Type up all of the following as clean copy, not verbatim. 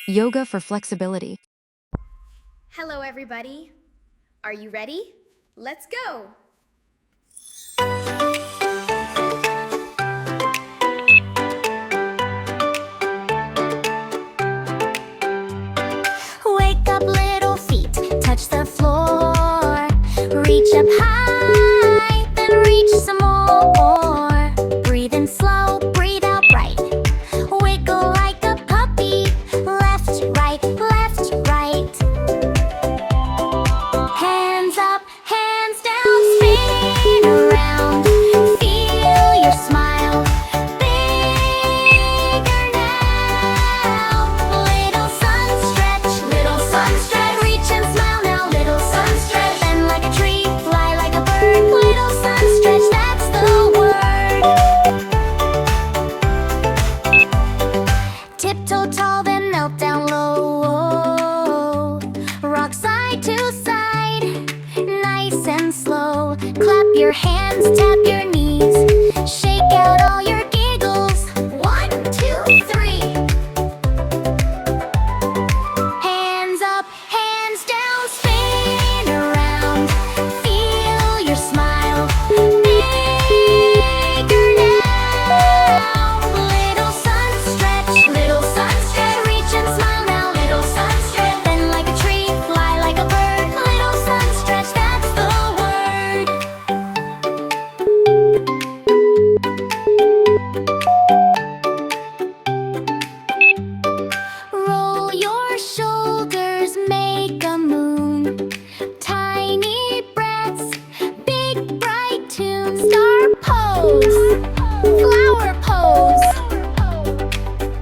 Yoga for flexibility. Hello, everybody. Are you ready? Let's go! Wake up, little feet, touch the floor. Reach up high, then reach some more. Breathe in slow, breathe out bright. Wiggle like a puppy, left, right, left, right. Hands up, hands down, spin around. Feel your smile bigger now. Little sun stretch, reach and smile now. Little sun stretch, bend like a tree, fly like a bird. Little sun stretch, that's the word. Tiptoe tall, then melt down low. Rock side to side, nice and slow. Clap your hands, tap your knees. Shake out all your giggles. 1, 2, 3. Hands up, hands down, spin around. Feel your smile bigger now. Little sun stretch, reach and smile now. Little sun stretch, bend like a tree, fly like a bird. Little sun stretch, that's the word. Roll your shoulders, make a moon. Tiny breaths, big bright tunes. Star pose, flower pose.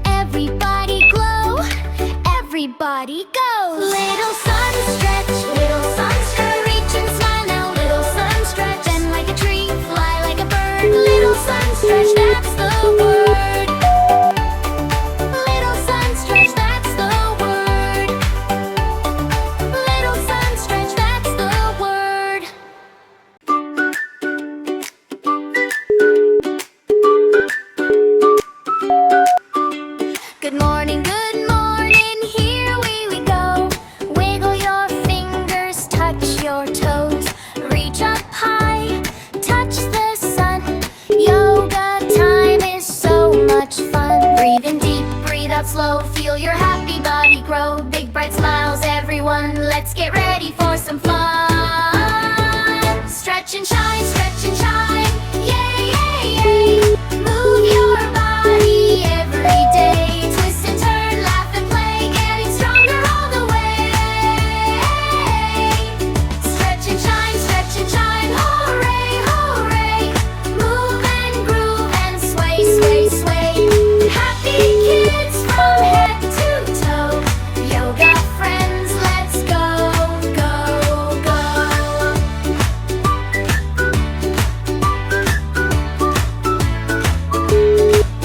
Everybody glow, everybody go. Little sun stretch, reach and smile now. Little sun stretch, bend like a tree, fly like a bird. Little sun stretch, that's the word. Little sun stretch, that's the word. Little sun stretch, that's the word. Good morning, here we go. Wiggle your fingers, touch your toes. Reach up high, touch the sun. Yoga time is so much fun. Breathe in deep, breathe out slow. Feel your happy body grow. Big bright smiles, everyone. Let's get ready for some fun. Stretch and shine, yay, yay, yay. Move your body every day. Twist and turn, laugh and play, getting stronger all the way. Stretch and shine, hooray, hooray. Move and groove and sway, sway, sway. Happy kids from head to toe. Yoga friends, let's go, go, go.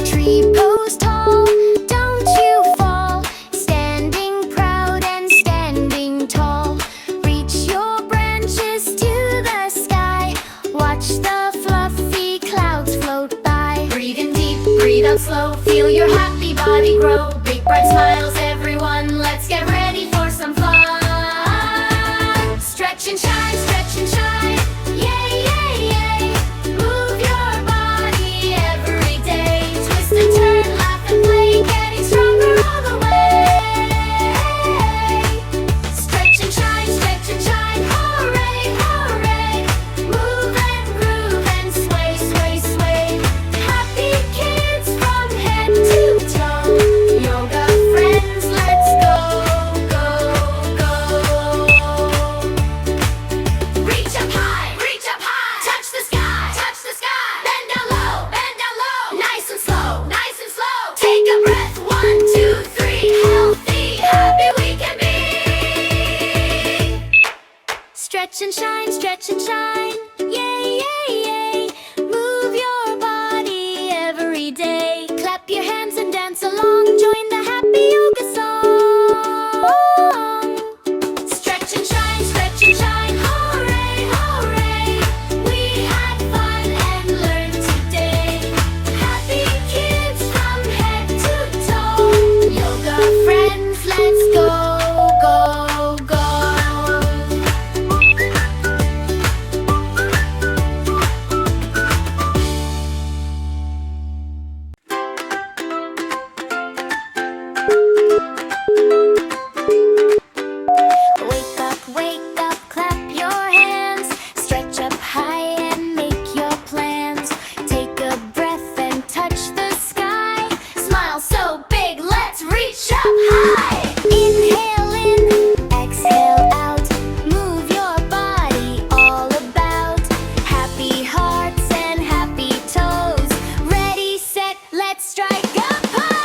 Tree pose tall, don't you fall. Standing proud and standing tall. Reach your branches to the sky. Watch the fluffy clouds float by. Breathe in deep, breathe out slow. Feel your happy body grow. Big bright smiles, everyone. Let's get ready for some fun. Stretch and shine, yay, yay, yay. Move your body every day. Twist and turn, laugh and play, getting stronger all the way. Stretch and shine, hooray, hooray. Move and groove and sway, sway, sway. Happy kids from head to toe. Yoga friends, let's go, go, go. Reach up high, touch the sky, bend down low, nice and slow, take a breath, 1, 2, 3, healthy, happy we can be. Stretch and shine, yay, yay, yay. Move your body every day. Clap your hands and dance along, join the happy yoga song. Stretch and shine, hooray, hooray. We had fun and learned today. Happy kids from head to toe. Yoga friends, like a